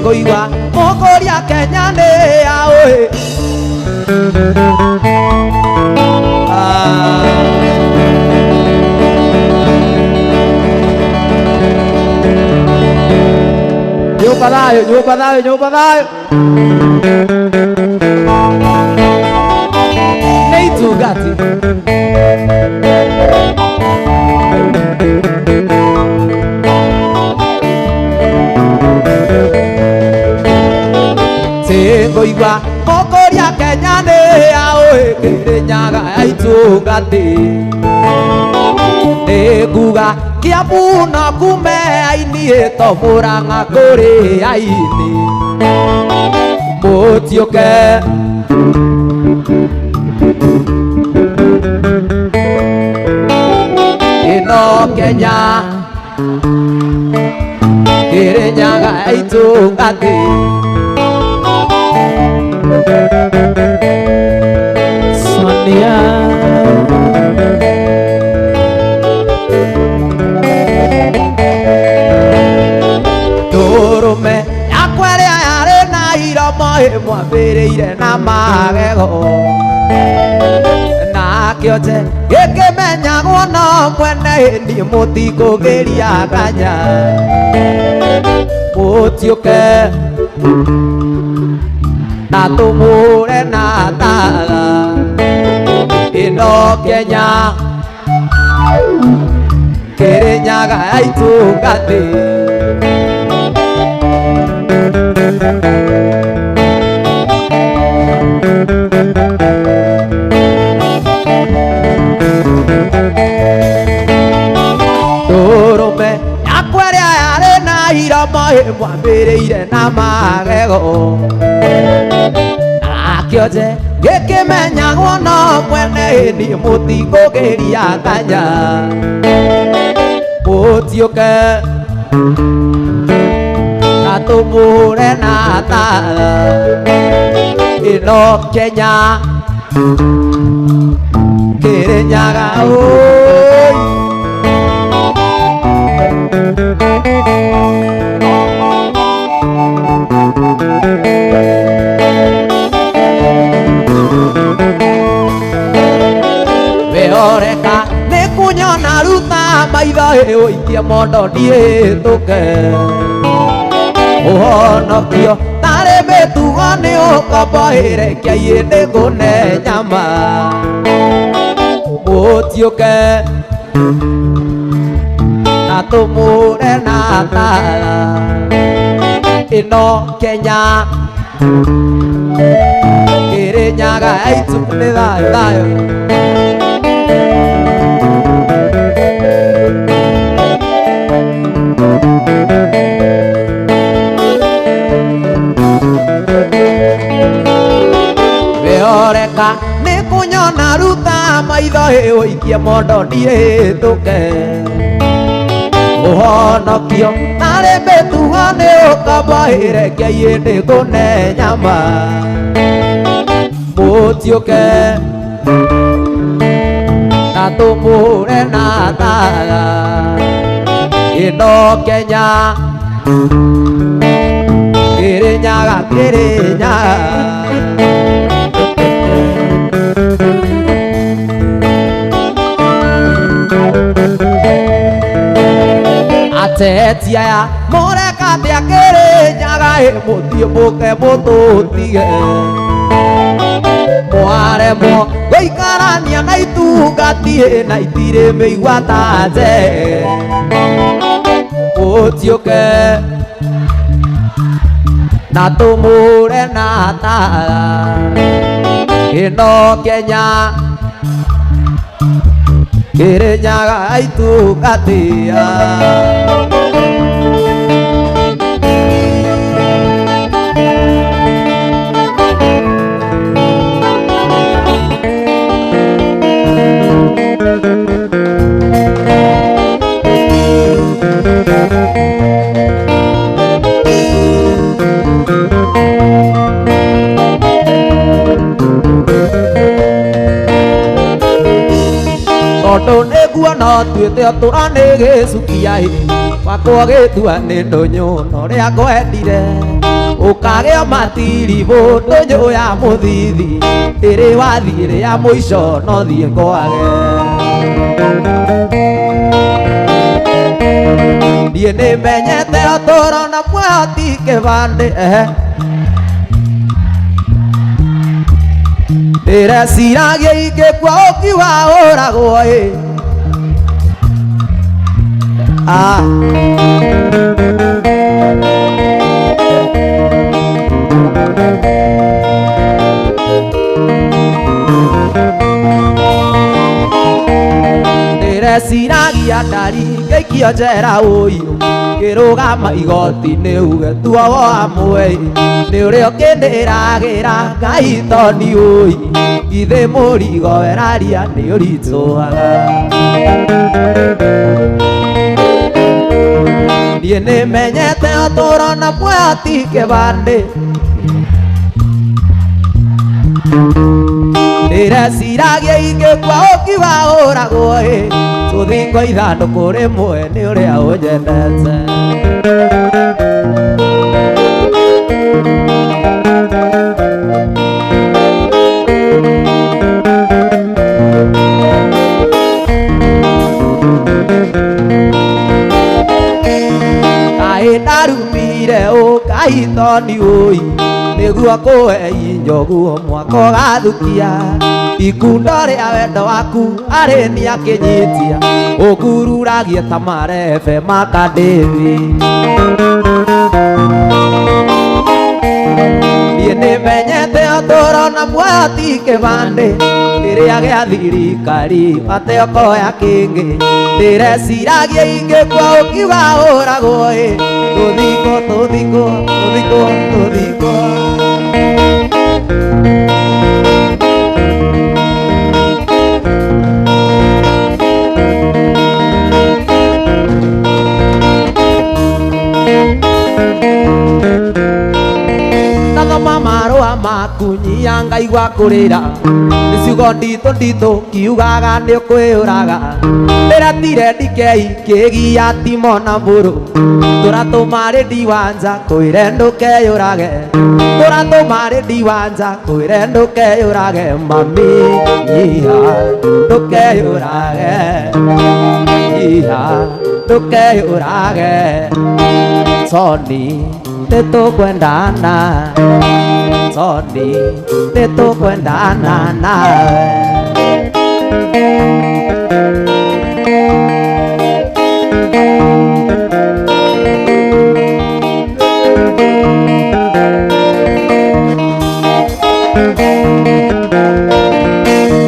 Goiwa mokoria Kenya ne aoe Nyumba dayo Nei tugati Goiwa mokoria Kenya ne aoe Kirinyaga aitungati Neguga Kiambu no kume ainie to Murang'a kuri aini Mutioke Ino Kenya Kirinyaga aitungati Sonia Turume yakwere yare na iromo mwambĩrĩire na magego na kĩote gĩkĩmenyagwo no mwene ni mũtikũgĩria kanya mũtiũke na tumure na tara ino Kenya Kirinyaga aitungati Turume yakweria yare na iromo mwambĩrĩire na magego Kĩote gĩkĩmenyagwo no mwene ni mũtikũgĩria kanya mũtiũke na tũmũre na tara ĩno Kenya Kirinyaga oi Oreka nĩkũnyona ruta maitho ũikie mondo ndihĩtũke ũhonokio tarĩ mĩtugo nĩ ũkomboĩre Ngai nĩngũne nyama mũtiũke na tũmũre na tara ĩno Kenya Kirinyaga aitu nĩ thayũ Oreka nĩkũnyona ruta maitho ũikie mondo ndihĩtũke ũhonokio tarĩ mĩtugo nĩ ũkomboĩre Ngai nĩngũne nyama mũtiũke na tũmũre na tara ĩno Kenya Kirinyaga Ateti aya mũreka atĩa Kirinyaga mũthiũmũke mũtũtige mwaremwo gũikarania na itungati na itirĩ mĩigua ta nje mũtiũke na tũmũre na tara ĩno Kenya Kirinyaga aitũgatia Tondo neguo no tuite oturane gĩcukia wakwa gĩtua nĩ ndũnyũ norĩa ngwendire ũkagĩa matiribũ ndũnyũ ya mũthithi ĩrĩ wathirĩ ya mũico no thiĩ ngwage niĩ nĩmenyete ũtũũro na muoyo ti kĩbandĩ ndĩreciragia ingĩkua ũkiuga ũragwo ndĩreciragia ndari ngĩikio njera ũiru ngĩrũgama igoti-inĩ uge tuowo amwe nĩ ũrĩa ũkĩndĩragĩra Ngai to ndiũĩ githĩ mũrigo weraria nĩ ũritũhaga niĩ nĩmenyete ũtũũro na muoyo ti kĩbandĩ ndĩreciragia ingĩkua ũkiuga ũragwo tũthingo ithandũkũ rĩmwe nĩ ũrĩa ũnyendete kaĩ ndarumire Ngai to ndiũĩ nĩguo kũhe injoguo mwaka ũgathukia ikundo rĩa wendo waku arĩ nĩakĩnyitia ũkururagie ta marebe makandĩthi niĩ nĩmenyete ũtũũro na muoyo ti kĩbandĩ kĩrĩa gĩa thirikari mateokoya kĩngĩ ndĩreciragia ingĩkua ũkiuga ũragwo tũthingo tũthingo tũthingo tũthingo ndathoma marũa maku nyia ngaigua kũrĩra nĩciugo nditũ nditũ kiugaga nĩ ũkwĩyũraga ndĩratire ndikei kĩgia timona mbũrũ tũratũma rĩndi wanja kwĩre ndũkeyũrage tũratũma rĩndi wanja kwĩre ndũkeyũrage mami nyiha ndũkeyũrage nyiha ndũkeyũrage Tony nĩtũkwendana Tony nĩtũkwendana nawe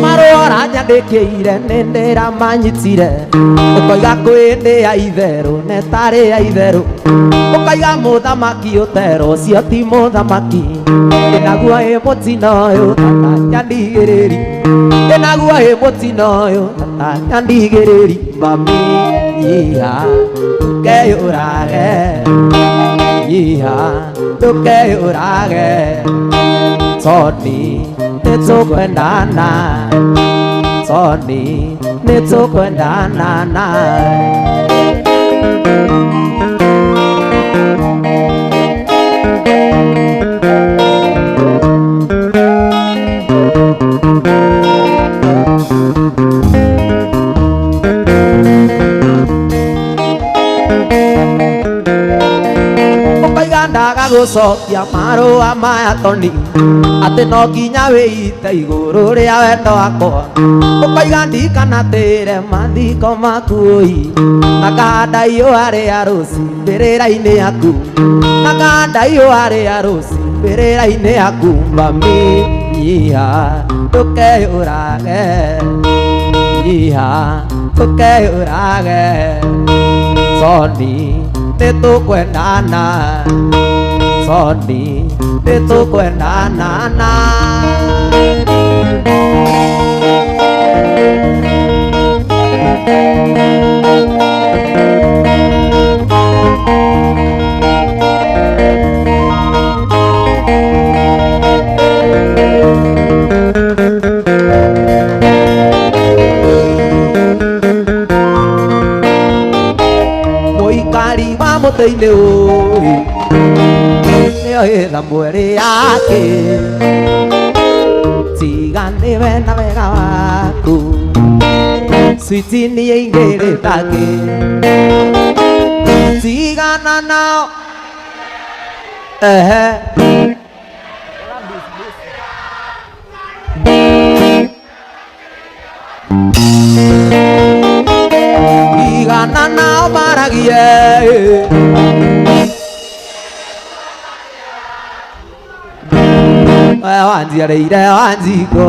marũa nyandĩkĩire nĩndĩramanyitire ũkoiga kwĩndĩ ya itherũ netarĩ ya itherũ ũkaiga mũthamaki ũtero ũcio ti mũthamaki ĩnaguo ĩ mũtino ũyũ tata nyandigĩrĩri ĩnaguo ĩ mũtino ũyũ tata nyandigĩrĩri mami nyiha ndũkeyũrage nyiha ndũkeyũrage Tony nĩtũkwendana Tony nĩtũkwendana nawe ndaga gũcokia marũa maya Tony atĩ no nginya wĩite igũrũ rĩa wendo wakwa ũkoiga ndikanatĩre mathiko maku na ngahanda ihũa rĩa rũci mbĩrĩra-inĩ yaku na ngahanda ihũa rĩa rũci mbĩrĩra-inĩ yaku mami nyiha ndũkeyũrage nyiha ndũkeyũrage Tony nĩtũkwendana Tony nĩtũkwendana mũtĩ-inĩ ũĩ nĩyo ĩtha mweri yake tiganĩwe na wega waku switi niĩ ingĩrĩtake tigana nao tigana nao maragie wanjiarĩire wanjiko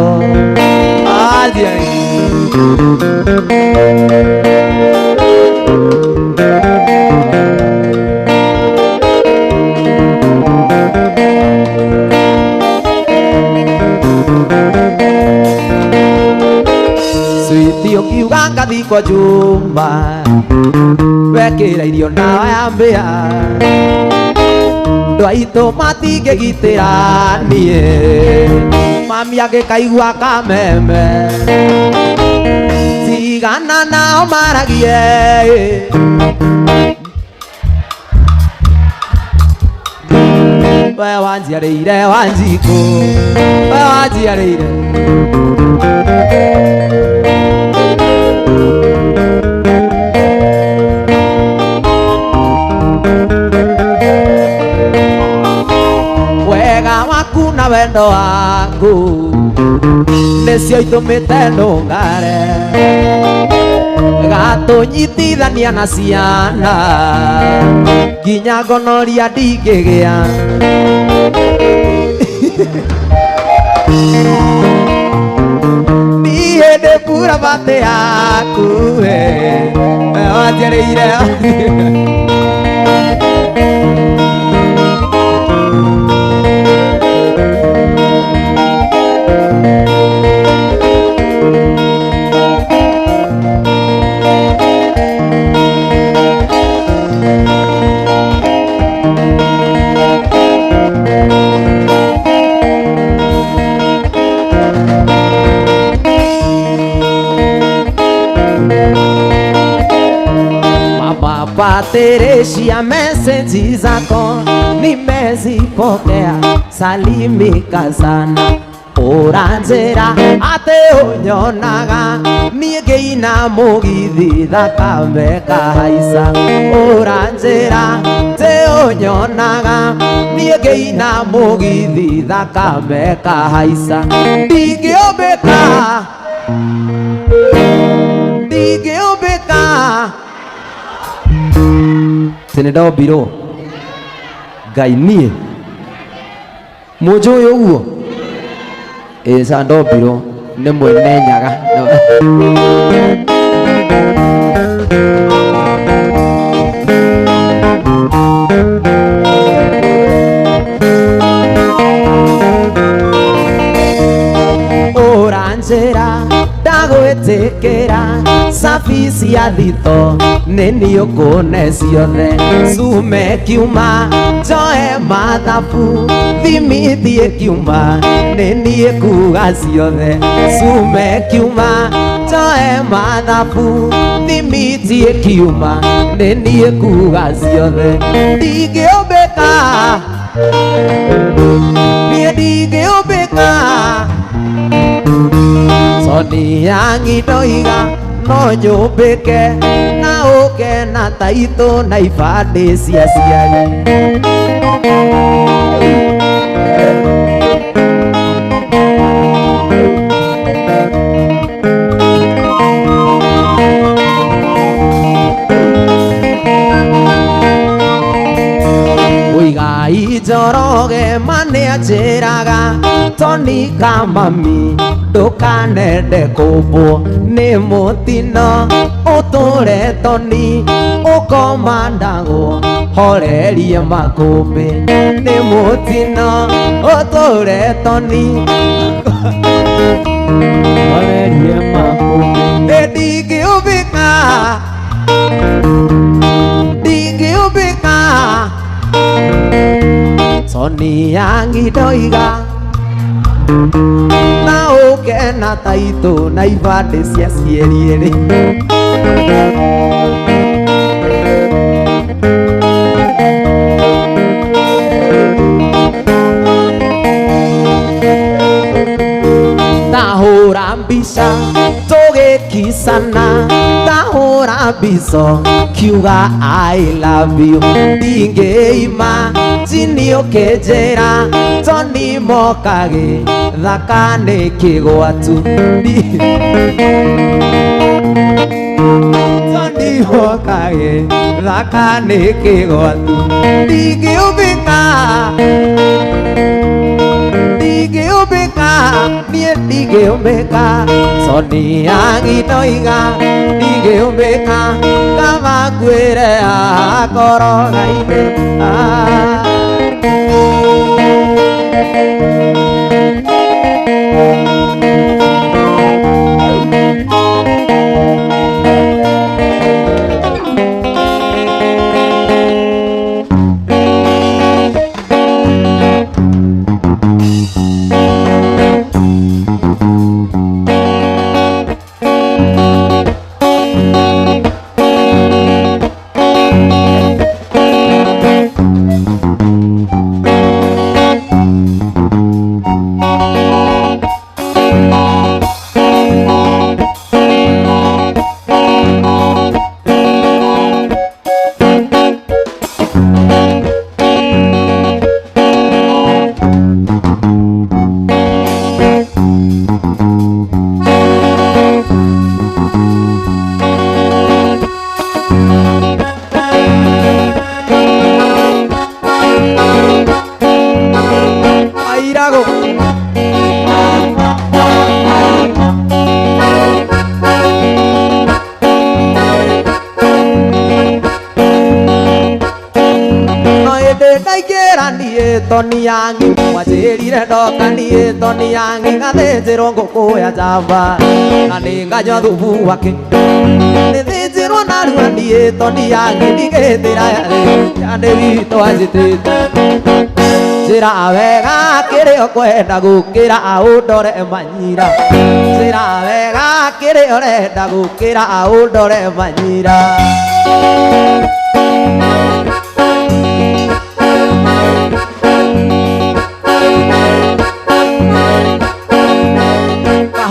switi ũkiuga ngathi kwa Juma wekĩra irio nawa ya mbĩa andũ aitũ matingĩgitĩra niĩ mami angĩkaigua kameme tigana nao maragie we wanjiarĩire wanjikũ we wanjiarĩire na wendo waku nĩcio itũmĩte ndũngare gatũnyitithania na ciana nginya ngonoria ndingĩgĩa niĩ ndĩ pura batĩ yaku wanjiarĩire Pateresia meseji zako nimezipokea, salimika sana uranjĩra atĩ ũnyonaga niĩ ngĩina mũgithi thakame kahaica uranjĩra atĩ ũnyonaga niĩ ngĩina mũgithi thakame kahaica ndingĩũmbĩka tene ndombirwo Ngai niĩ mũnjũĩ ũguo ca ndombirwo nĩ mwene nyaga ũranjĩra ndagwĩtĩkĩra sabi cia thito nĩniĩ ũkũne ciothe cume kiuma njoe mathabu thimiti ĩkiuma nĩniĩ kuga ciothe cume kiuma njoe mathabu thimiti ĩkiuma nĩniĩ kuga ciothe ndingĩũmbĩka niĩ ndingĩũmbĩka soni yangi ndoiga no nyũmbĩke na ũke na taitũ na ibandĩ cia ciari Mũigai Njoroge manĩanjĩraga Tony Kamami ndũkanende kũmbwo nĩ mũtino ũtũre Tony ũkomandagwo horerie makũmbĩ nĩ mũtino ũtũre Tony horerie makũmbĩ ndingĩũmbĩka Tony yangi ndoiga na ũke na taitũ na ibandĩ cia cieri ĩrĩ tahura mbica tugikisana tahura mbica kiuga I love you ndingiima chini ukinjira toni mokage thaka nĩ kĩgwatu toni mokage thaka nĩ kĩgwatu ndingĩũmbĩka niĩ ndingĩũmbĩka toni ya ng'indoiga ndingĩũmbĩka kaba ngwĩre akoroga-inĩ toni yangi mwajirire ndoka niĩ toni yangi ngathĩnjĩrwo ngũkũ ya njamba na nĩ nganyua thubu wake nĩthĩnjĩrwo narua niĩ toni yangi ndigĩtĩra yandĩ witũ anjĩtĩte njĩra wega kĩrĩa ũkwenda gũkĩra ũndore manyira njĩra wega kĩrĩa ũrenda gũkĩra ũndore manyira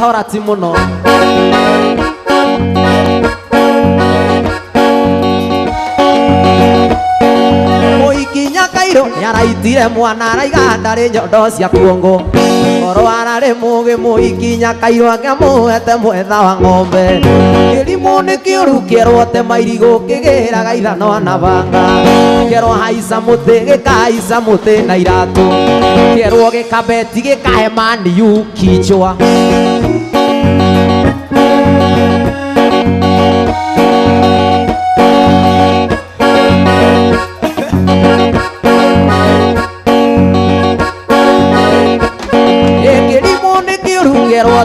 kahora ti muno Mũikinya Kairũ nĩaraitire mwana araiga ndarĩ nyondo cia kuongo ngoro ararĩ mũgĩ Mũikinya Kairũ akĩmũhete mwetha wa ng'ombe kĩrimũ nĩ kĩũru kĩerwo tema irigũ kĩgĩraga ithano na banga kĩerwo haica mũtĩ gĩkahaica mũtĩ na iratũ kĩerwo gĩkambeti gĩkahe maniu kichwa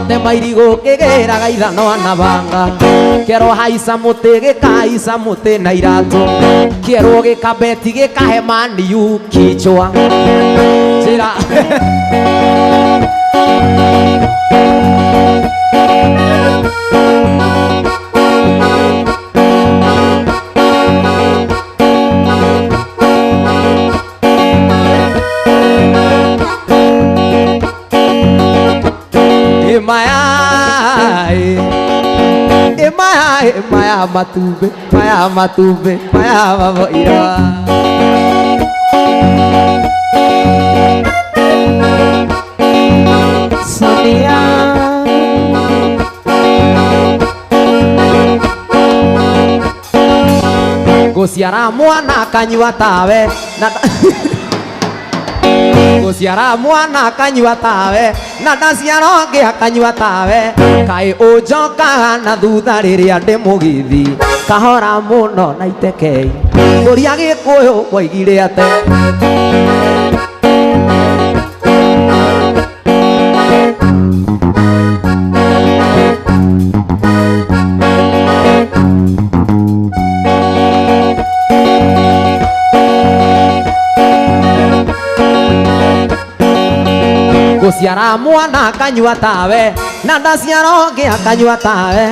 tema irigũ kĩgĩraga ithano na banga kĩerwo haica mũtĩ gĩkahaica mũtĩ na iratũ kĩerwo gĩkambeti gĩkahe maniu kichwa njĩra maya matumbĩ maya maboira Sonia gũciara mwana kanyua tawe na gũciara mwana kanyua tawe na ndaciara ũngĩ akanyua tawe kaĩ ũnjokaga na thutha rĩrĩa ndĩ mũgithi kahora mũno na itekei ngũria Gĩkũyũ mwaigire ate gũciara mwana akanyua tawe na ndaciara ũngĩ akanyua tawe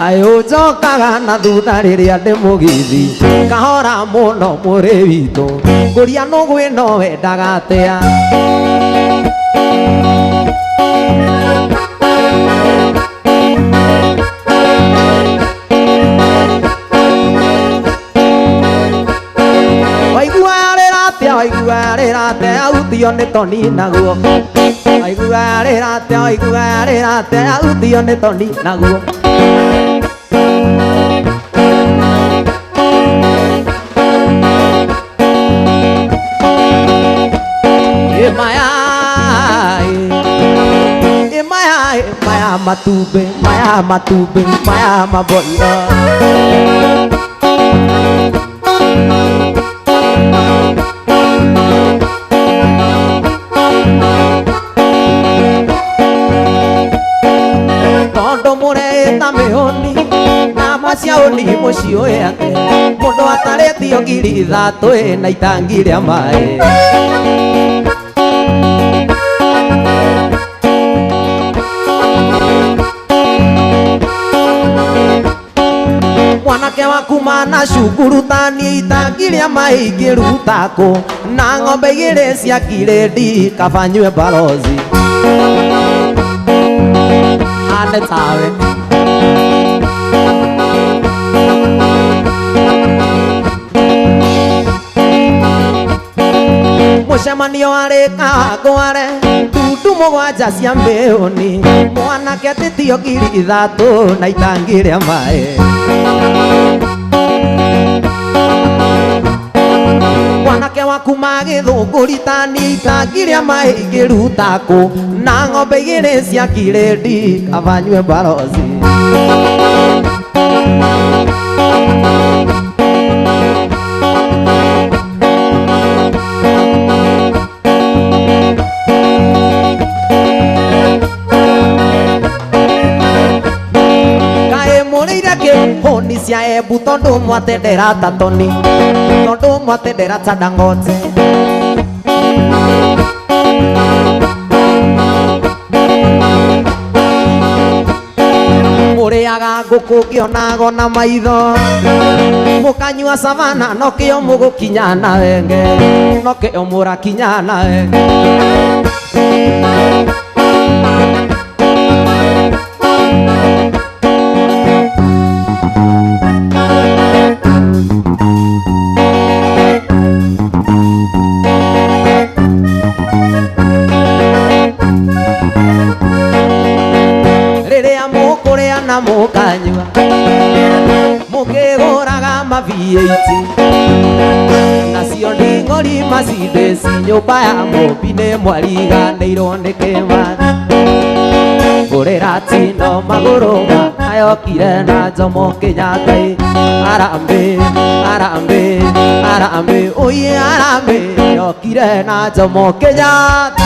ayũ njokaga na thutha rĩrĩa ndĩ mũgithi kahora mũno mũrĩ witũ ngũria nũgũ ĩno wendaga atĩa rĩrate ahutio nĩ toni naguo aiguaga rĩrate aiguaga rĩrate ahutio nĩ toni naguo maya matumbe maya maboiro tondo mureta mihoni na maciaoni mucioe ate mundu ataretio ngiri ithatu na itangi ria mai mwanake waku mana cukuru tani itangi ria mai ngirutako na ng'ombe igĩrĩ cia kiredi kabanywe barozi ane tawe mũcemanio warĩ kangware ndudu mũgwanja cia mbĩũni mwanake atĩtio ngiri ithatũ na itangi rĩa maĩ mwanake waku magĩthũngũri tani itangi rĩa maĩ ngĩrutako na ng'ombe igĩrĩ cia kiredi kabanywe barozi honi cia embu tondu mwatendera tatoni tondu mwatendera Tandangote muriaga nguku ngionago na maitho mukanyua savana no kio mugukinya na wenge no kio murakinya na wenge na mukanyua mukiguraga mavieti nacio nding'ori macindeci nyumba ya mũmbi nĩ mwariganĩirwo nĩ kĩmathi ngũrĩra tino magũrũ ayokire na Jomo Kenyatta Harambee Harambee Harambee oye Harambee yokire na Jomo Kenyatta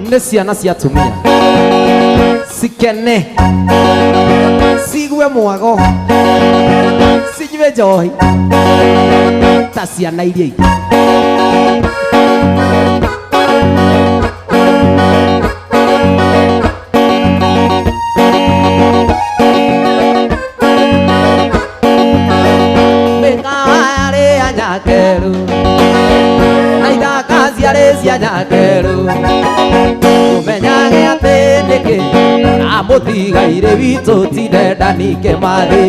nĩ ciana cia atumia cikene cigue mwago cinyue njohi ta ciana iria ingĩ mĩkawa yarĩ ya Nyakeru na ithaka ciarĩ cia Nyakeru menyage atĩ nĩkĩ na mũtigaire witũ ti Dedan Kimathi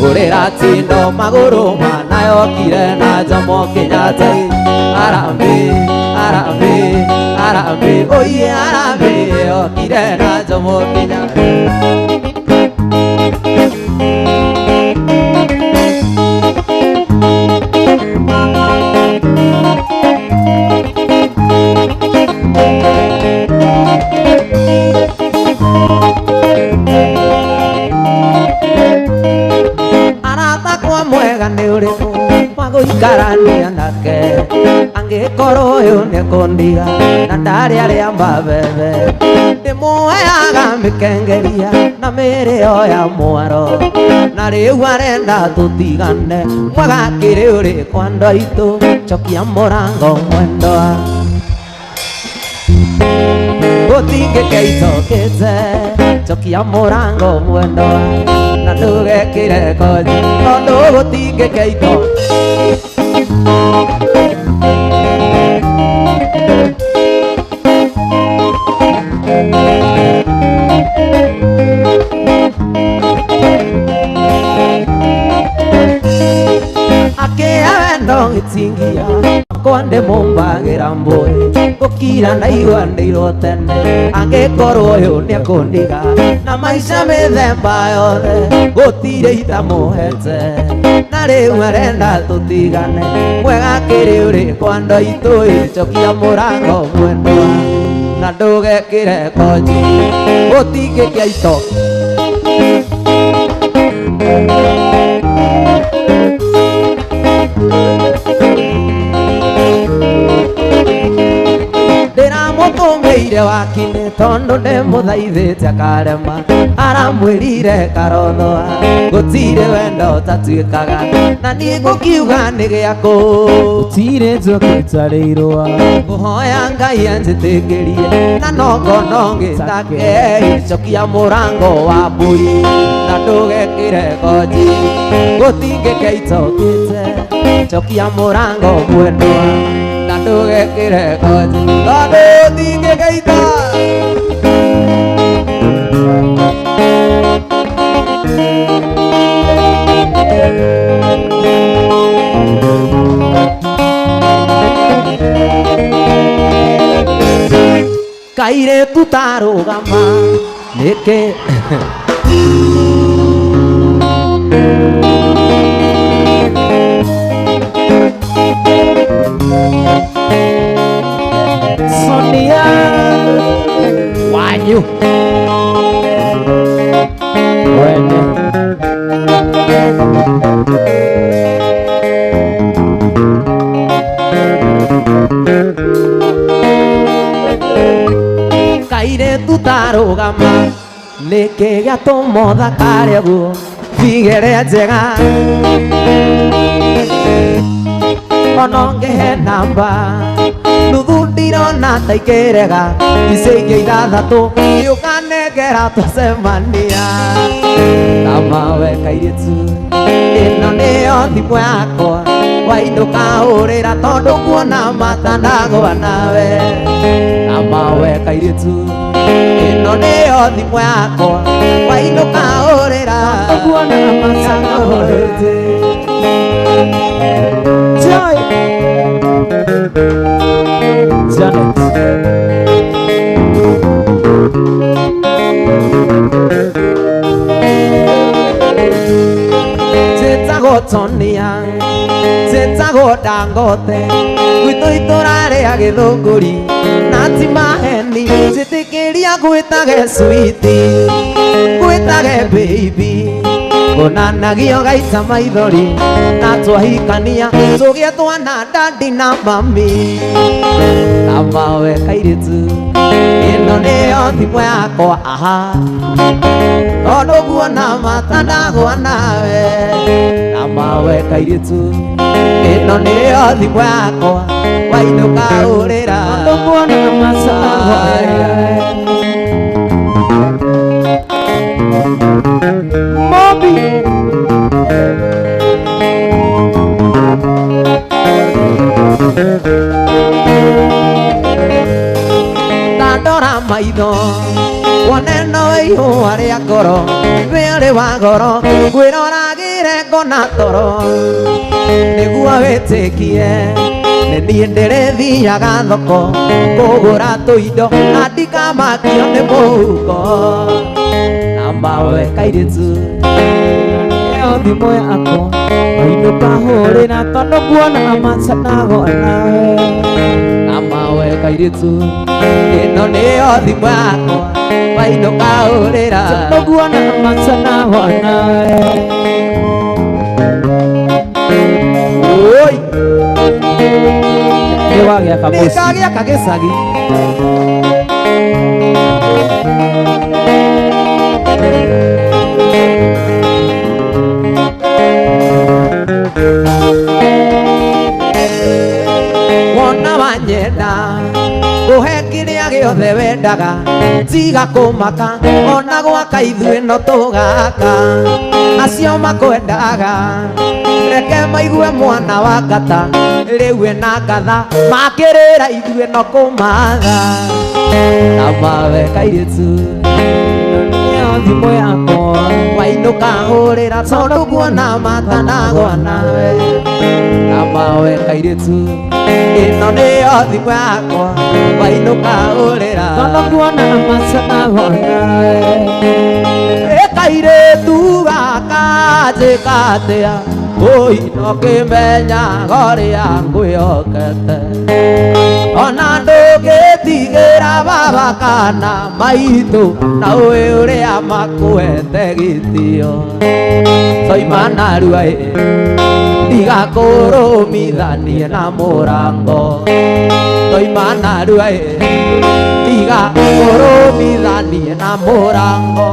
ũrĩra tino magũrũ mana yokire na Jomo Kenyatta Harambee Harambee Harambee oye Harambee yokire na Jomo Kenyatta nĩ ũrĩkũ magũikarania nake angĩkorwo ũyũ nĩkũndiga na ndarĩ arĩa mabebe ndĩmũheaga mĩkengeria na mĩrĩo ya mwaro na rĩu arenda tũtigane mwagakĩrĩ ũrĩkũ andũ aitũ cokia mũrango mwendwa gũtingĩkeitokĩte cokia mũrango mwendwa na ndũgekĩre kothi tondũ gũtingĩkeito yakwa ndimumbagira mbui gukira na igwa ndirwo tene angikorwo uyu niakundiga na maica mithemba yothe gutire itamuhete na riu arenda tutigane mwega kiriu rikwa ndoitui cokia murango mwendwa na ndugekire konji gutingikia itoki ndiramutumire wakine tondu ndimuthaithite akarema aramwirire karothoa gutire wendo tatuikaga na nie ngukiuga ni giaku gutire njoka itareirwa nguhoya ngai anjitikirie na nongo ngitake cokia murango wa mbui na ndugekire konji gutingike itokite cokia murango mwendwa na ndugekire konji tondu utingike ito kaire tutarugama nike Sonia wanyu wene kaire tutarugama niki giatumũthakare guo bigere njega ona ngĩhe namba nuthu ndirona ta ikĩrega icĩngĩ ithathatũ gĩũkanengera twacemania tamawe kairĩtu ĩno nĩyo thimũ yakwa wainũka hũrĩra tondũ kuona mata ndagwa nawe tamawe kairĩtu ĩno nĩyo thimũ yakwa wainũka hũrĩra kuona mata ndagwa Joy Janet njĩtagwo Tonia njĩtagwo Dangote gwitũ itũrarĩa gĩthũngũri na ti maheni njĩtĩkĩria gwĩtage switi gwĩtage baby gonanagio gaita maithori na twahikania tũgĩe twana dadi na mami na mawe kairĩtu ĩno nĩyo thimũ yakwa aha tondũ guona mata ndagwa nawe na mawe kairĩtu ĩno nĩyo thimũ yakwa wainũka hũrĩra tondũ guona mata ndagwa Mobi Tandora maitho wone no ihũa rĩa ngoro wĩrĩ wa ngoro ngwĩroragĩre ngona toro nĩguo wĩtĩkie nĩ niĩ ndĩrĩthiaga thoko kũgũra tũindo na ndikamakio nĩ mũhuko na mawe kairĩtu ĩyo thimũ yakwa wainũka hũrĩra tondũ kuona mata ndagwa nawe na mawe kairĩtu ĩno nĩyo thimũ yakwa wainũka hũrĩra tondũ kuona mata ndagwa nawe oi nĩ wagĩa kamũci nĩkagĩa kagĩcagi wona wanyenda nguhe kĩrĩa gĩothe wendaga tiga kũmaka ona gwaka ithuĩ no tũgaka acio makwendaga reke maigue mwana wa ngata rĩu ena ngatha makĩrĩra ithuĩ no kũmatha na mawe kairĩtu thimũ yakwa wainũka hũrĩra tondũ kuona mata ndagwa nawe na mawe kairitu ino nĩyo thimũ yakwa wainũka ũrĩra Tondũ kuona macana gonawe kairitu gaka njĩka atĩa oi no kĩmenya ũrĩa ngwĩhokete ona ndũngĩtigĩra baba kana maitũ na ũĩ ũrĩa makũhete gĩtĩo toima narua ndigakũrũmithanie na mũrango toima narua ndigakũrũmithanie na mũrango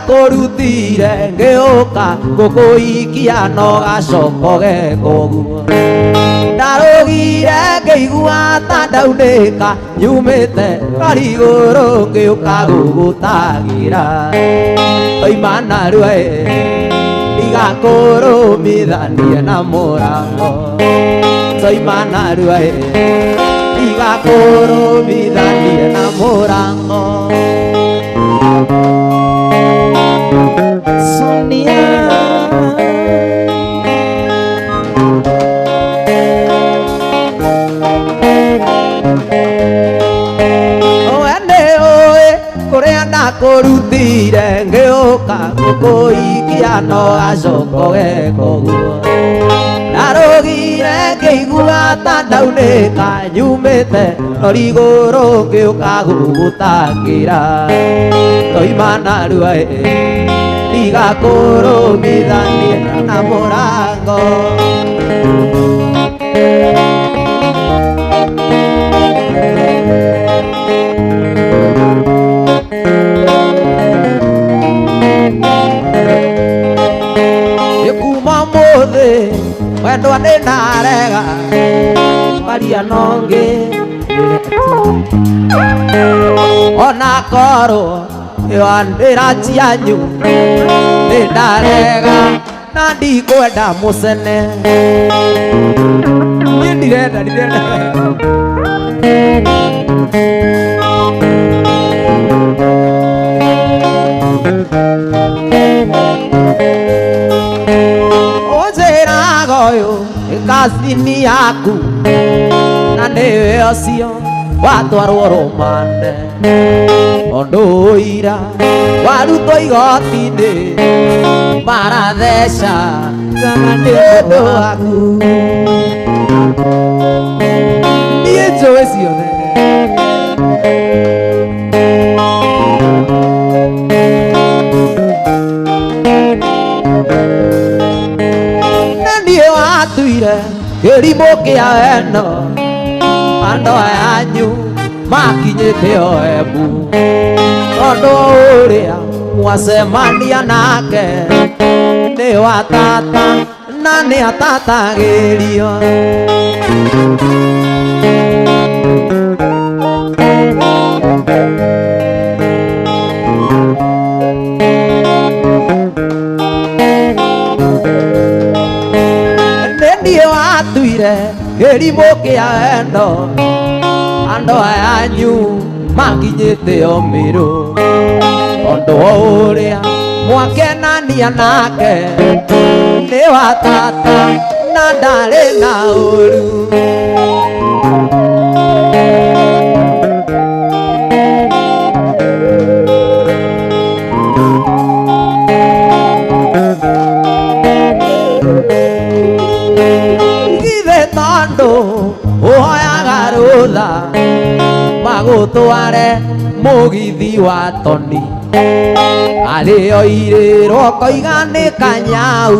kũrutire ngĩũka ngũkũikia no gacokoge koguo ndarũgire ngĩigua ta ndaunĩka nyumĩte karigũrũ ngĩũka gũgũtagĩra oima narua ndigakũrũmithanie na mũrango toima narua ndigakũrũmithanie na mũrango Sonia Wende oe kũrĩa ndakũrutire ngĩũka ngũkũikia no gacokoge koguo ndarũgire ngĩigua ta ndaunĩka nyumĩte norigũrũ ngĩũka gũgũtangĩra toima narua ndigakũrũmithanie na mũrango kuma mũthĩ wendwa ndĩnarega maria nongĩ ona korwo yoandĩra cianyu nĩndarega na ndikwenda mũcene niĩ ndirenda ũnjĩraga ũyũ kazini yaku na nĩwe ũcio watwarwo rũmande ũndũ ũira warutwo igoti-inĩ maratheca kana nĩ ũndũ waku niĩ njũĩ ciothe na niĩ watuire kĩrimũ kĩa wendo andũ ayanyu makinyĩte o Embu tondũ ũrĩa mwacemania nake nĩ wa tata na nĩ atatagĩrio nĩ niĩ watuire kĩrimũ kĩa wendo andũ ayanyu makinyĩte o Mĩrũ tondũ ũrĩa mwakenania nake nĩ wa tata na ndarĩ na ũru githĩ tondũ ũhoyaga rũtha magũtware mũgithi wa toni arĩo irĩrwo koiga nĩ kanyau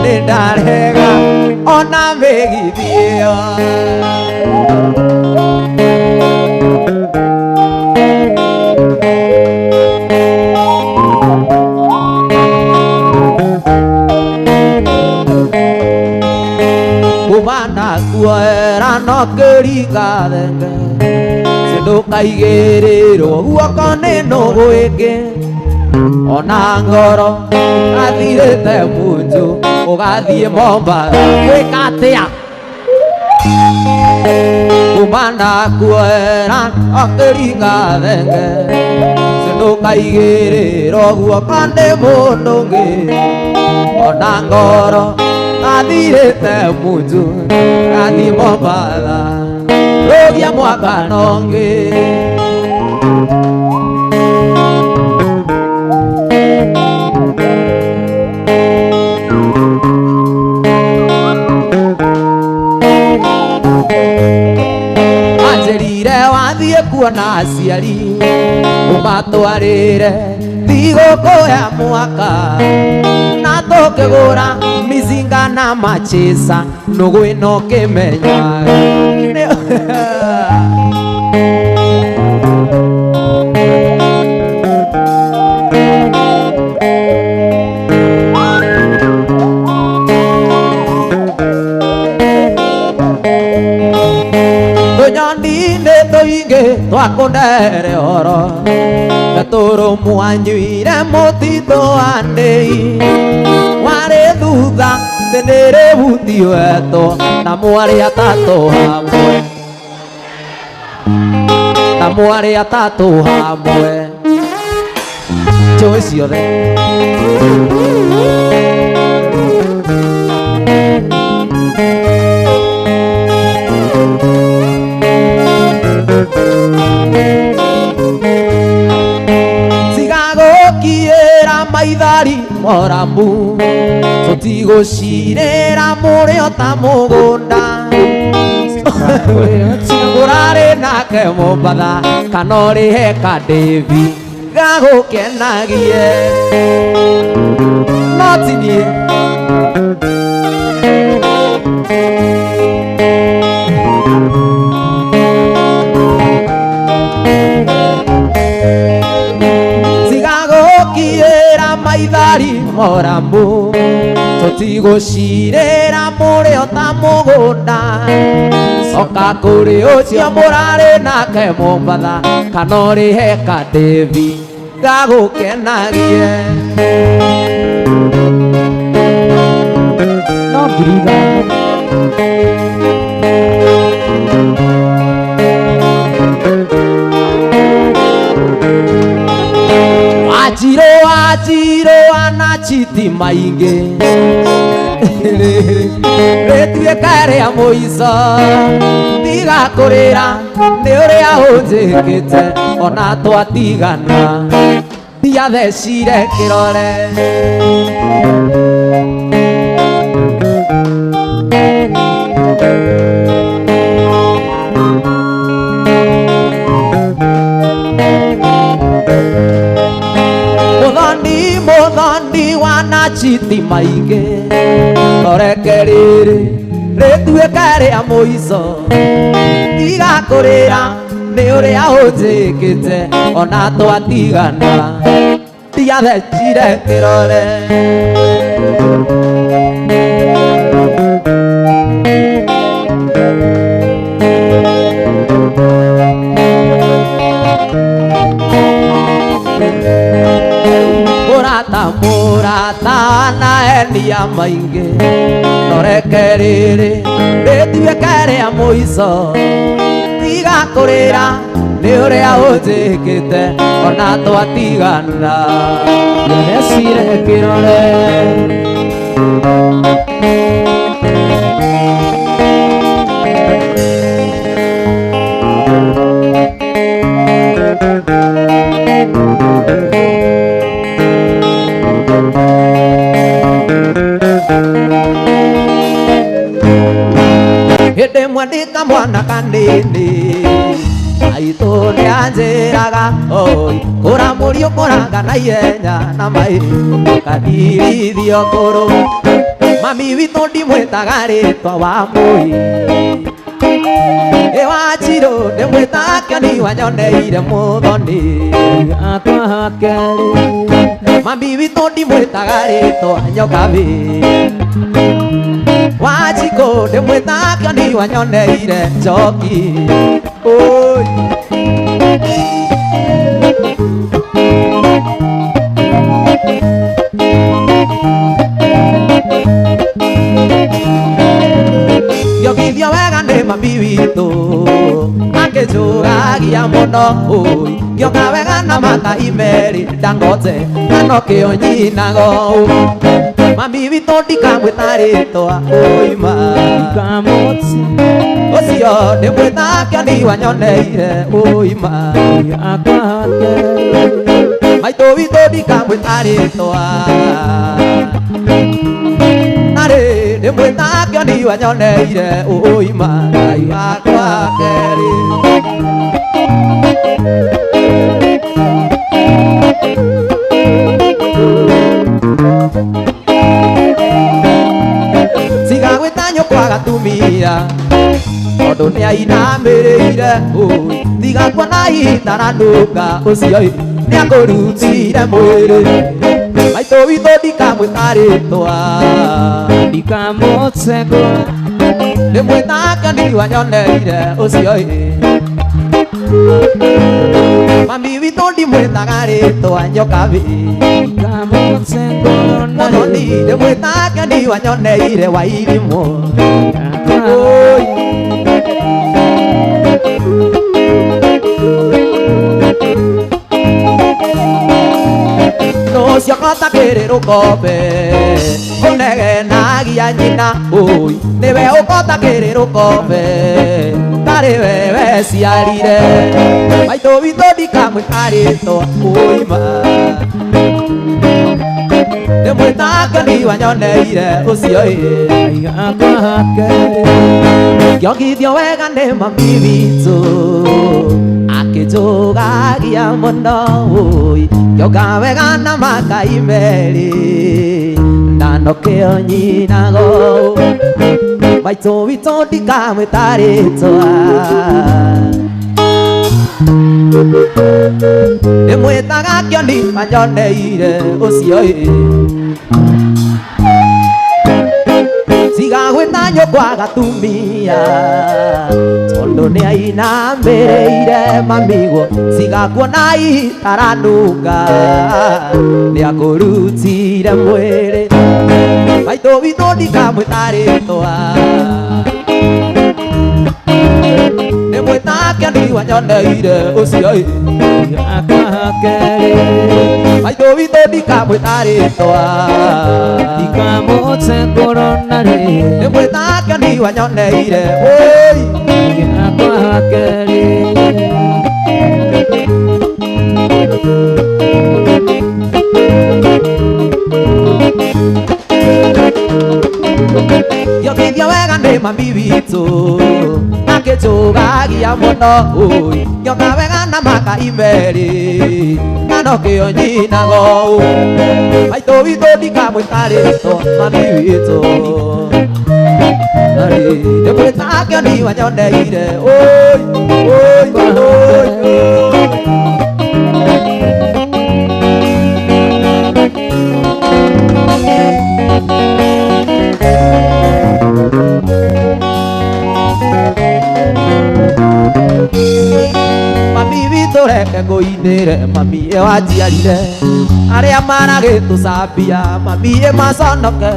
nĩ ndarega ona mĩgithi ĩyo kumana kuoera no kĩringathenge ndũkaigĩrĩrwo guoko nĩ nũgũ ĩngĩ ona ngoro athirĩte munju ugathie Mombatha gwika atia kumana kuera akiringa thenge sindukaigirira guoko ndi mundu ungi ona ngoro athirite munju gathie Mombatha rogia mwaka nongi wathie kuona aciari umatwarire thigũkũ ya mwaka na tũkĩgũra mizinga na machisa nũgũ ĩno kĩmenya tuinge twakundere oro gaturu mwanyuire mutito andei wari thutha tendere buti weto na mwari atatu hamwe na mwari atatu hamwe njũĩ ciothe maithari moramu tutigũcirĩra mũrĩo ta mũgũnda ũrarĩ nake Mombatha kana ũrĩhe kadĩvi gagũkenagie no ti niĩ maithari moramu tutigũcirĩra mũrĩo ta mũgũnda coka kũrĩ ũcio mũrarĩ nake Mombatha kana ũrĩhe kadĩvi gagũkenagie no ngiri ithano Wajiro anachiti maingi rĩtuĩka rĩa mũico tiga kũrĩra nĩ ũrĩa ũnjĩkĩte ona twatigana ndiathecire kĩrore muthoni wanachiti maingi toreke rĩrĩ rĩtuĩka rĩa mũico tiga kũrĩra nĩ ũrĩa ũnjĩkĩte ona twatigana ndiathecire kĩrore murata na endia maingi toreke rĩrĩ rĩtuĩka rĩa mũico tiga kũrĩra nĩ ũrĩa ũnjĩkĩte ona twatigana ndiathecire kĩrore hĩndĩ ĩmwe ndĩ kamwana kanini maitũ nĩanjĩraga oi kũra mũriũ kũranga na ihenya na maitũ kandirithio ngũrũ mami witũ ndimwĩtaga rĩtwa wa mũi Wanjirũ ndĩmwĩtaga kĩoni wanyoneire mũthoni akwa hakerĩ mami witũ ndimwĩtaga rĩtwa nyokabi Wanjikũ ndĩmwĩtaga kĩoni wanyoneire njoki oi chugagia muno ui ngioka wega na makai meri Dangote ngano kio nyinago mami witũ ndikamwĩta rĩtwa ũima ũcio ndĩmwĩta kĩoni wanyoneire ũima maitũ witũ ndikamwĩta rĩtwa narĩ ndĩmwĩta kĩoni wanyoneire ũima Ngai wakwa kerĩ tiga gwĩta nyũkwa gatumia tondũ nĩainamĩrĩire tiga kuona itaranũka ũcio nĩakũrutire mwĩrĩ maitũ witũ ndikamwĩta rĩtwa ndikamũcengwo ndĩmwĩta kĩoni wanyoneire ũcio mami witũ ndimwĩtaga rĩtwa nyoka wĩ Noni ndĩmwĩta kĩoni wanyoneire wa irimũ Nocio kotakĩrĩ rũkombe ũnegenagia nyina ũi nĩwe ũkotakĩrĩ rũkombe tarĩ wewe ciarire maitũ witũ ndikamwĩta rĩtwa ũima ndĩmwĩta kĩoni wanyoneire ũcio ngĩongithio wega nĩ mami witũ akĩnjũgagia mũno ũi ngĩoka wega na makai merĩ nano kĩo nyinago maitũ witũ ndikamwĩta rĩtwa ndĩmwĩtaga kĩoni wanyoneire ũcio tiga gwĩta nyũkwa gatumia tondũ nĩainamĩrĩire mamiguo tiga kuona itaranunga nĩakũrutire mwĩrĩ maitũ witũ ndikamwĩta rĩtwa ndĩmwĩta kĩoni wanyoneire ũcio maitũ witũ ndikamwĩta rĩtwa ndikamũcengũrwo narĩ ndĩmwĩta kĩoni wanyoneire ngĩongithio wega nĩ mami witũ akĩnjũgagia mũno ũi ngĩoka wega na makai merĩ ngano kĩo nyinago maitũ witũ ndikamwĩta rĩtwa mami witũ ndĩmwĩta kĩoni wanyoneire mami witũ reke ngũinĩre mami wanjiarire arĩa maragĩtũcambia mami maconoke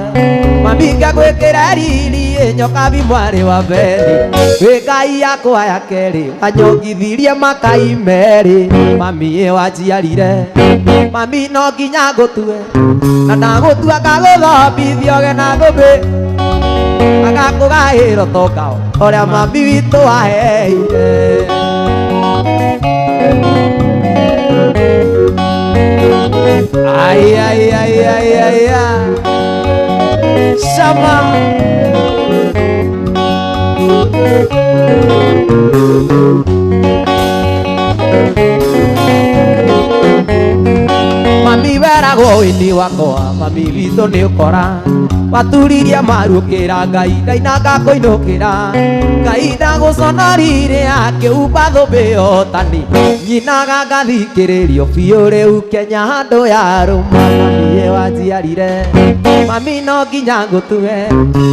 mami ngegwĩkĩra riri nyokabi mwarĩ wa Beni wĩ Ngai yakwa ya kerĩ wanyongithirie makai merĩ mami wanjiarire mami no nginya ngũtue na ndagũtua ngagũthomithia ũgena thũmbĩ agakũgaĩrwo tongao ũrĩa mami witũ aheire ay ay ay ay ay sama mami weragwo wĩini wakwa mami witũ nĩ ũkora waturirie marũkĩra Ngai ndainanga kũinũkĩra Ngai ndagũconorire akĩumba thũmbĩ yotani nyinaga ngathikĩrĩrio biũ rĩu Kenya handũ ya rũma mami wanjiarire mami no nginya ngũtue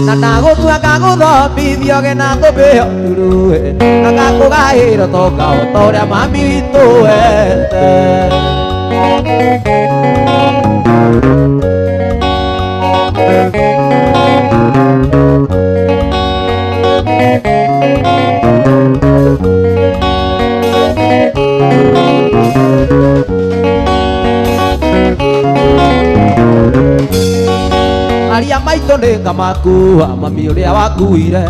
na ndagũtua ngagũthomithia ũgena thũmbĩ yo turuwe na ngakũgaĩrwo tongao ta ũrĩa mami witũ wete maitũ nĩngamakua mami ũrĩa wakuire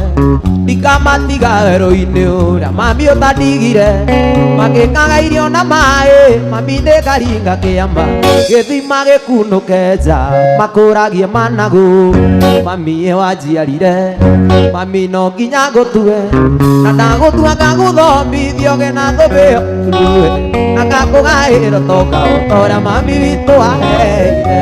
ndikamatiga werũ-inĩ ũrĩa mami ũtandigire magĩkaga irio na maĩ mami nĩngaringa kĩama gĩthima gĩkunũke nja makũragie managu mami wanjiarire mami no nginya ngũtue na ndagũtua ngagũthomithio gena thũmbĩyo na ngakũgaĩra toka ũtora mami witũ aheire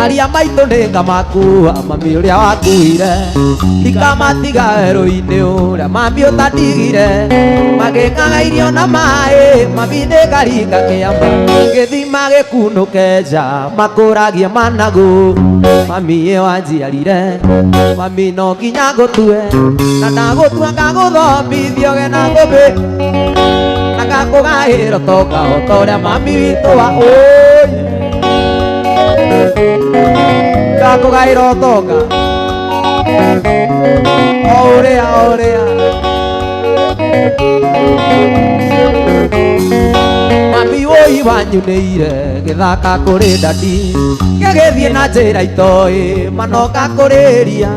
aria maitũ nĩngamakua mami ũrĩa wakuire ndikamatiga werũ-inĩ ũrĩa mami ũtandigire magĩkaga irio na maĩ mami nĩngaringa kĩama gĩthima gĩkunũke nja makũragie managu mami wanjiarire mami no nginya ngũtue na ndagũtua ngagũthomithio gena ngũmbĩ na ngakũgaĩra toka ũtorĩa mami witũ wa ngakũgaĩra ũtonga o ũrĩa mami wũi wanyunĩire gĩthaka kũrĩ ndati gĩgĩthiĩ na njĩra itoĩ manoka kũrĩria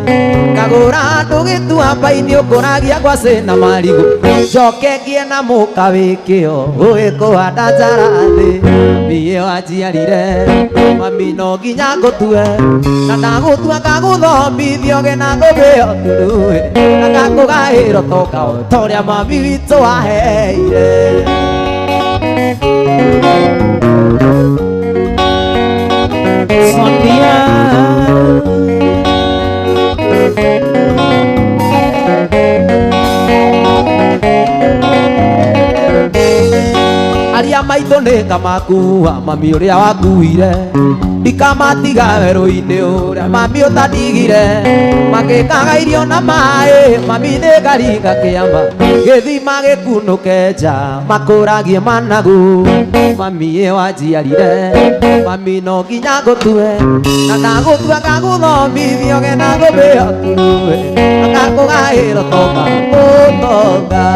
ngagũra andũ gĩtuamba-inĩ ũkũragia ngwacĩ na marigũ njoke ngie na mũka wĩkĩo ũĩ kũhanda njarathĩ mie wanjiarire mami no nginya ngũtue na ndagũtua ngagũthomithio gena thũmbĩyo turuĩ na ngakũgaĩra toka ũtorĩa mami witũ aheire Sondia aria maitũ nĩngamakua mami ũrĩa wakuire ndikamatiga werũ-inĩ ũrĩa mami ũtandigire magĩkaga irio na maĩ mami nĩngaringa kĩama gĩthima gĩkunũke nja makũragie managu mami wanjiarire mami no nginya ngũtue na ndagũtua ngagũthomithio gena thũmbĩyo turuĩ na ngakũgaĩra toka ũtonga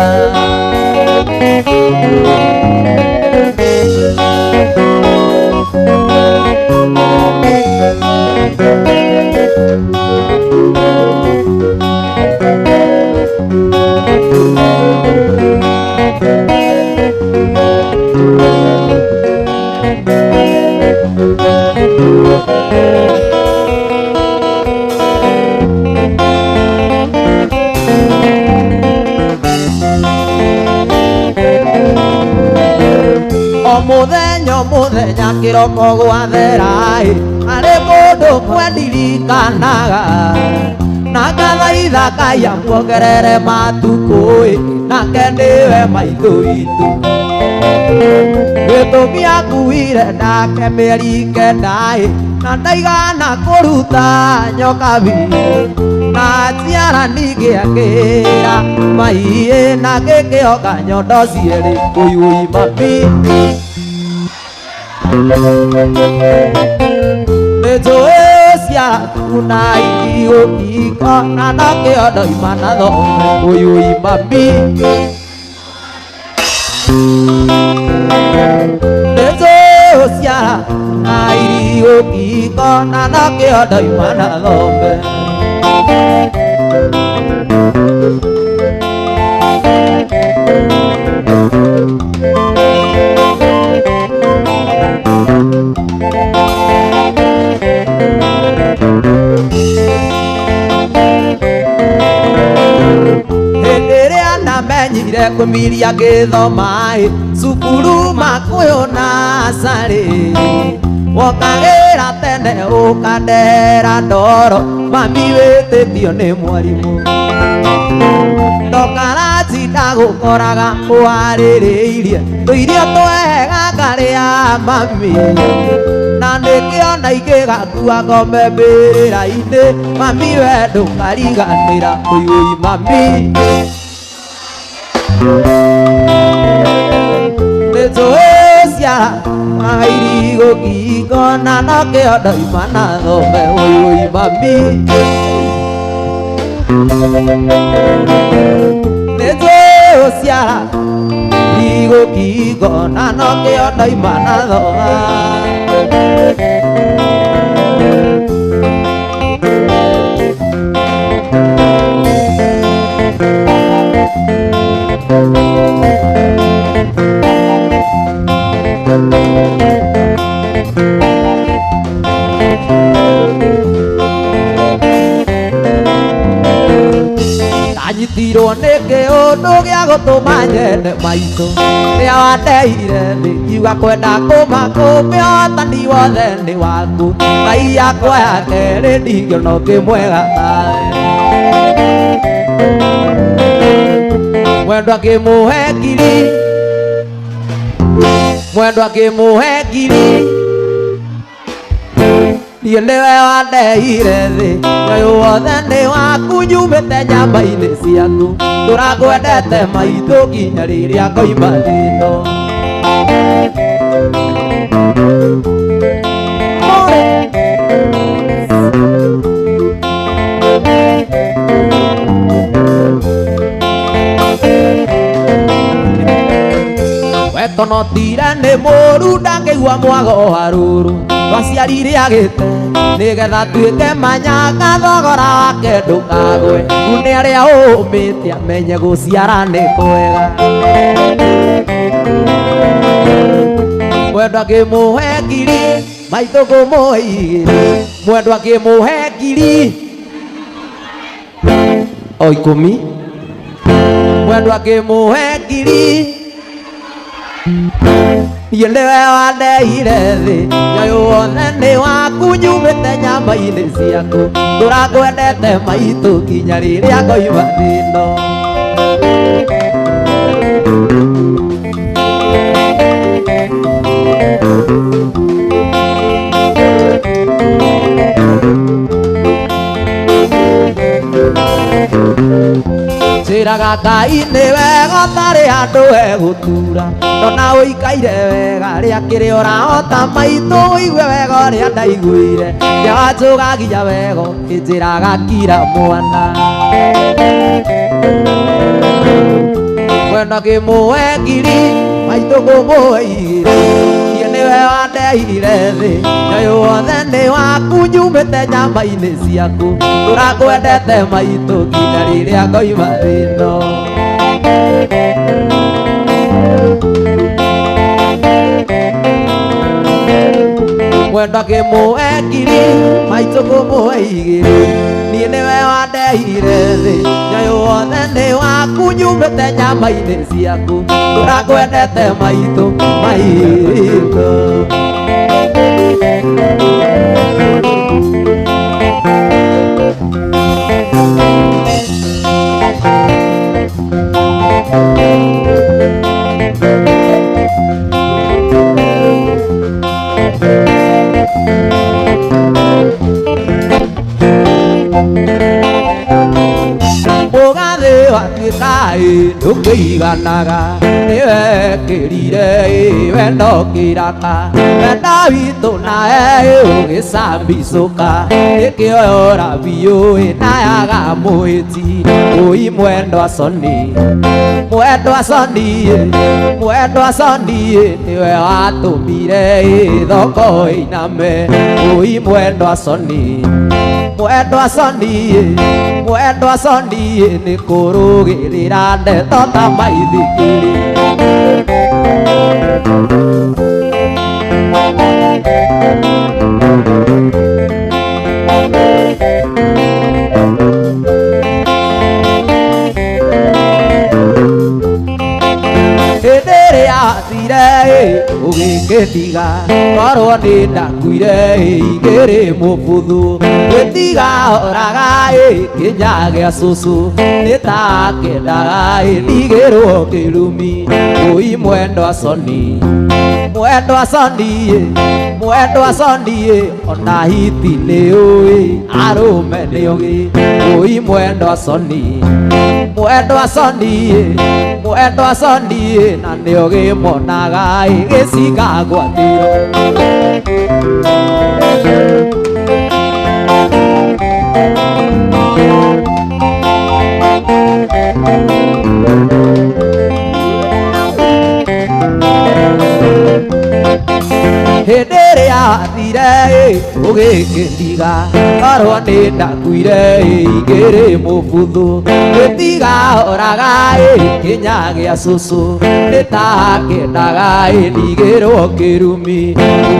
mũthenya kĩroko gwathera arĩ mũndũ kwendirikanaga na ngathaitha Ngai amuongerere matukũ nake nĩwe maitũ witũ gĩtũmi akuire ndake mĩeri kenda na ndaigana kũruta nyoka biũ na njiara ningĩakĩra mahiĩ na gĩkĩoka nyondo cierĩ ũyui mami nĩnjũĩ ciaku na igũkiko na nokĩo ndoima na thome ũyui mami nĩnjũĩ ciaku na igũkiko na nokĩo ndoima na thome menyire kwĩmiria ngĩthoma cukuru makũyũ na sarĩ wokagĩra tene ũkandera ndoro mami wĩtĩtio nĩ mwarimũ ndokaraji ndagũkoraga ũharĩrĩirie tũirio twega ngarĩa mami na nĩkĩona ingĩgakua ngombe mbĩrĩra-inĩ mami we ndũkariganĩra ũyui mami nĩnjũĩ ciara mairigo kigona no kĩondo imana thome ui mami nĩnjũĩ ũciara irigo kigona no kĩondo imana thoma ndanyitirwo nĩ kĩũndũ gĩa gũtũma nyende maitũ rĩrĩa wandeire nĩngiuga kwenda kũmakũmbe ũhotani wothe nĩ waku ngai yakwa ya kerĩ ndingĩona ũngĩ mwega tawe mwendwa ngĩmũhe ngiri mwendwa ngĩmũhe ngiri niĩ nĩwe wandeire thĩ ũyũ wothe nĩ waku nyumĩte nyama-inĩ ciaku tũrakwendete maitũ nginya rĩrĩa ngoima thĩno wetonotire nĩ mũru ndangĩigua mwago harũrũ twaciarire agĩte nĩgetha tuĩke manyanga thogora wake ndũkagwe nĩ arĩa ũmĩte amenye gũciara nĩ kwega mwendwa ngĩmũhe ngiri maitũ ngũmũhe igĩrĩ mwendwa ngĩmũhe ngiri o ikũmi mwendwa ngĩmũhe ngiri niĩ nĩwe wandeire thĩ ũyũ wothe nĩ waku nyumĩte nyama-inĩ ciaku tũrakwendete maitũ nginya rĩrĩa ngoima thĩno njĩraga Ngai nĩ wega ũtarĩ handũ hegũtura ndona ũikaire wega rĩa kĩrĩa ũrahota maitũ ũigue wega ũrĩa ndaiguire nja wanjũgagia wega ũkĩnjĩraga kira mwana mwendwa ngĩmũhe ngiri maitũ ngũmũhe igĩrĩ niĩ nĩwe wandeire thĩ ũyũ wothe nĩ waku nyumĩte nyama-inĩ ciaku tũrakwendete maitũ nginya rĩrĩa ngoima thĩno mwendwa ngĩmũhe ngiri maitũ ngũmũhe igĩrĩ niĩ nĩwe wandeire thĩ ũyũ wothe nĩ waku nyumĩte nyama-inĩ ciaku tũrakwendete maitũ maitũ mũgathĩ watuĩka ndũkĩiganaga nĩwekĩrire wendo kĩraka wenda witũ nawe ũgĩcambicũka nĩkĩoyora biũ nayaga mũhĩti ũi mwendwa coni mwendwa coni mwendwa coni nĩwe watũmire thoko ĩiname ũi mwendwa coni mwendwa coni mwendwa coni nĩ kũrũgĩrĩra ndeto ta maithikiri yathire ũgĩkĩtiga korwo nĩ ndakuire igĩrĩ mũbuthu gwĩtiga oraga kĩnya gĩa cũcũ nĩtakendaga ndigĩrwo kĩrumi ũi mwendwa coni mwendwa coni mwendwa coni ona hiti nĩ ũĩ arũme nĩ ũgĩ ũi mwendwa coni mwendwa Soni mwendwa Soni na nĩo gĩmonaga gĩcikagwatio hĩndĩ ĩrĩa athire ũgĩkĩndiga korwo nĩ ndakuire igĩrĩ mũbuthu gĩtigahoraga kĩnya gĩa cũcũ nĩtakĩendaga ndigĩrwo kĩrumi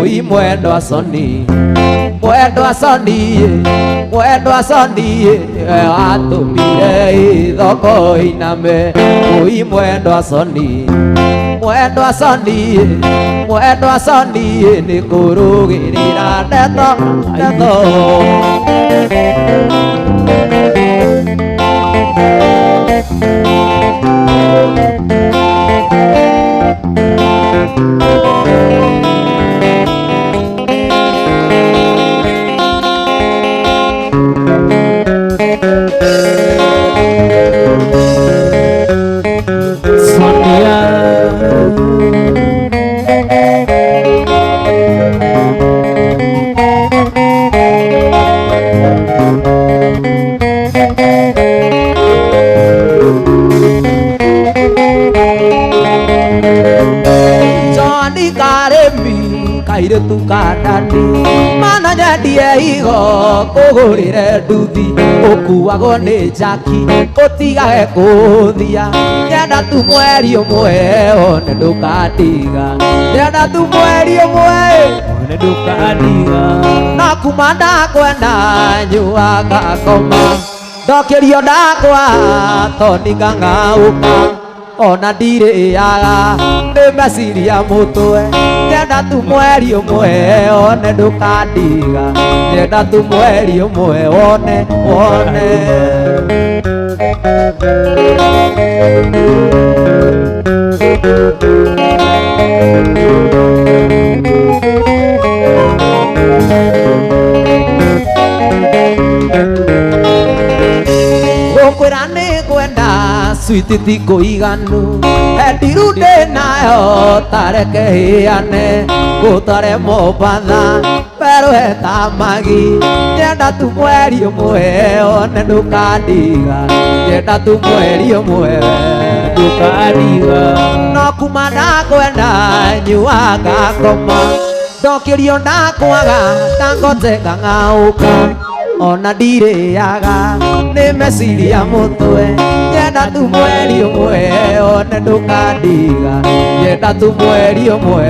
ũi mwendwa Soni mwendwa Soni mwendwa Soni nĩwe watũmire thoko ĩiname ũi mwendwa Soni mwendwa Soni mwendwa Soni nĩ kũrũgĩrĩra ndeto ndeto kairĩtu kandani mana nyendie higo kũgũrĩre nduthi ũkuagwo nĩ njaki ũtigage kũthia nyenda tu mweri ũmwe one ndũkandiga nyenda tu mweri ũmwe one ndũkandiga na kuma ndakwenda nyuaga ngoma ndokĩrio ndakwa toni ngang'aũka ona ndirĩaga nĩ meciria mũtwe nyenda tu mweri ũmwe one ndũkandiga nyenda tu mweri ũmwe wone wone gũkwĩra nĩ kwenda switi ti kũiganu endiru ndĩ nayo tareke hĩane gũtare Mombatha werũhe ta magi nyenda tu mweri ũmwe one ndũkandiga nyenda tu mweri ũmwe ndũkandiga no kuma ndakwenda nyuaga ngoma ndokĩrio ndakwaga ndangote ngang'aũka ona ndirĩaga nĩ meciria mũtwe nyenda tu mweri ũmwe one ndũkandiga nyenda tu mweri ũmwe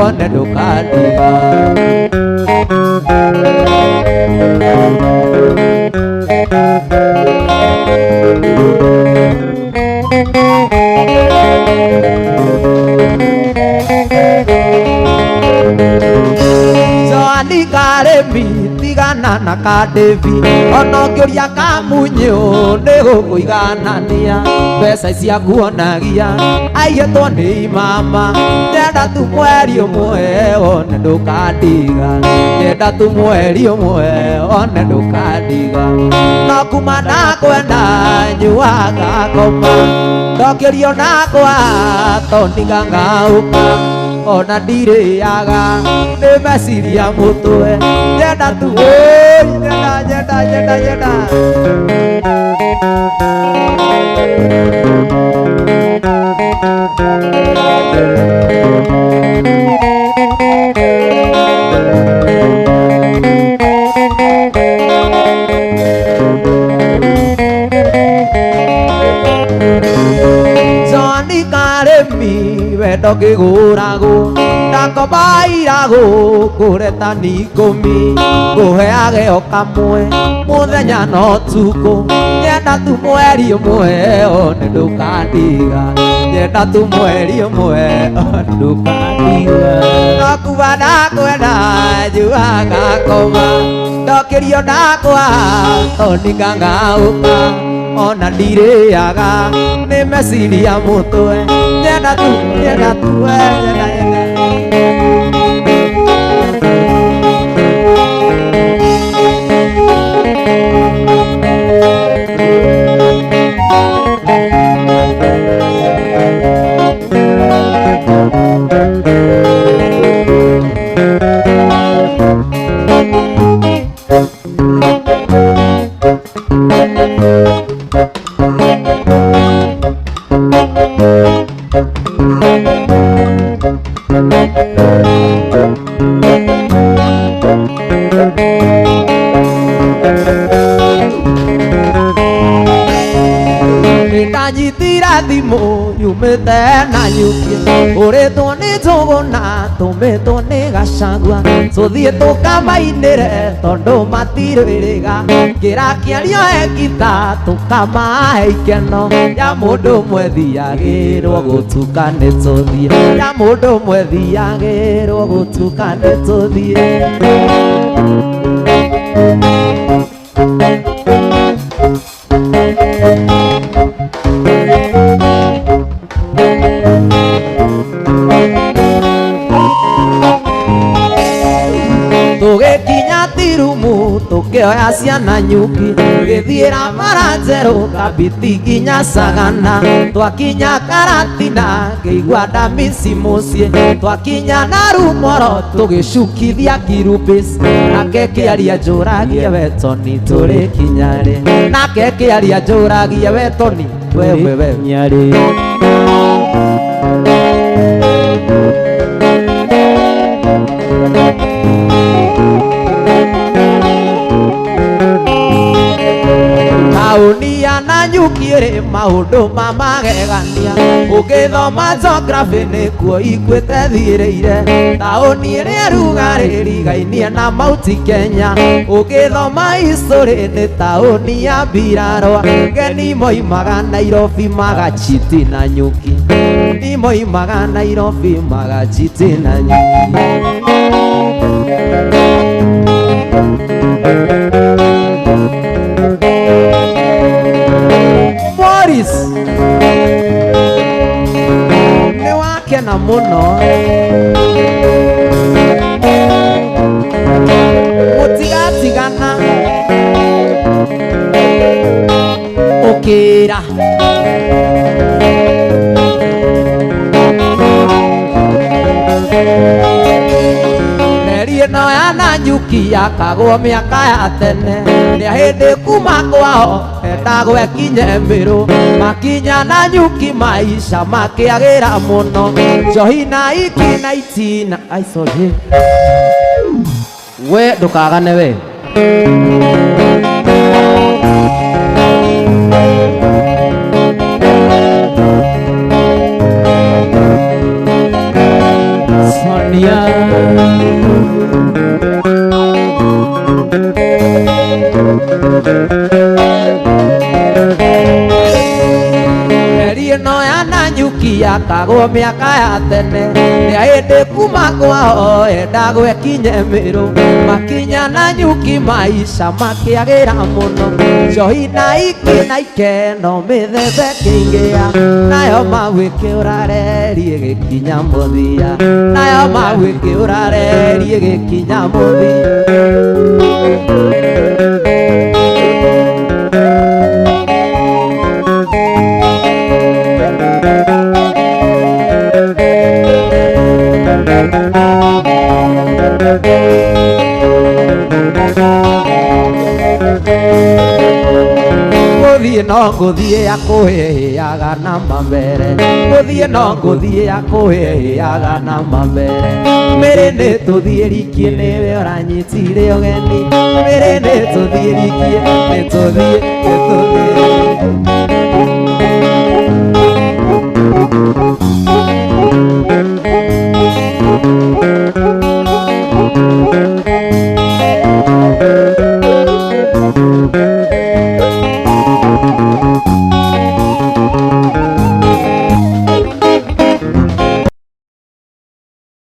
one ndũkandiga Joani Karemi tigana na Kadevi ona ũngĩũria Kamunyũ nĩ gũkũiganania mbeca cia kuonagia aiyĩtwo nĩ imama nyenda tu mweri ũmwe one ndũkandiga nyenda tu mweri ũmwe one ndũkandiga no kuma ndakwenda nyuaga ngoma ndokĩrio ndakwa toni ngang'aũka ona ndirĩaga nĩ meciria mũtwe nyenda tu nyenda Joani Karemi wendo ngĩgũragwo ndakobairagwo kũretani ikũmi ngũheage o kamwe mũthenya no tukũ nyenda tu mweri ũmwe one ndũkandiga nyenda tu mweri ũmwe one ndũkandiga no kuma ndakwenda nyuaga ngoma ndokĩrio ndakwa toni ngang'aũka ona ndirĩaga nĩ meciria mũtwe nyenda tu nyenda Ndanyitira thimu yumite na nyuki uritwo ni njuguna tumitwo ni gacagua tuthie tukamainire tondu matirwiriga ngira kiario ekita tukamahe ikeno ya mundu mwe thiagirwo gutuka ni tuthie ya mundu mwe thiagirwo gutuka ni tuthie tugikinya tirumu tukioya ciana nyuki githiira maranjeru kabiti nginya Sagana twakinya Karatina ngĩigua ndamici muciĩ twakinya na Rumoro tugicukithia Kirupis nake kĩaria njũragie wetoni tũrĩ kinyarĩ nake kĩaria njũragie wetoni wewe nyarĩ Unia na nyukire maundu mamagegania ukithoma geography nikuo ikwite thireire tauni iria rugariri gainie na Mount Kenya ukithoma history ni tauni ya Mbirarwa ngeni moimaga Nairobi magachiti na nyuki ni moimaga Nairobi magachiti na nyuki ni wakena muno mutigatigana ukira meri ĩno ya Nanyuki yakagwo mĩaka ya tene nĩ hĩndĩ kuma kwao endagwo ekinye Mbĩrũ makinya Nanyuki maica makĩagĩra mũno njohi na iki na itina we ndũkagane we Sonia eri ĩno ya Nanyuki yakagwo mĩaka ya tene nĩ hĩndĩ kuma kwao endagwo ekinye Mbĩrũ makinya Nanyuki maica makĩagĩra mũno njohi na iki na ikeno mĩthembe ĩkĩingĩha nayo magwĩkĩũra reri ĩgĩkinya mũthia nayo magwĩkĩũra reri ĩgĩkinya mũthia Guthie no nguthie akũhĩhĩaga na mambere guthie no nguthie akũhĩhĩaga na mambere mĩrĩ nĩ tũthiĩ rikie nĩwe ũranyitire ũgeni mĩrĩ nĩ tũthiĩ rikie nĩ tũthiĩ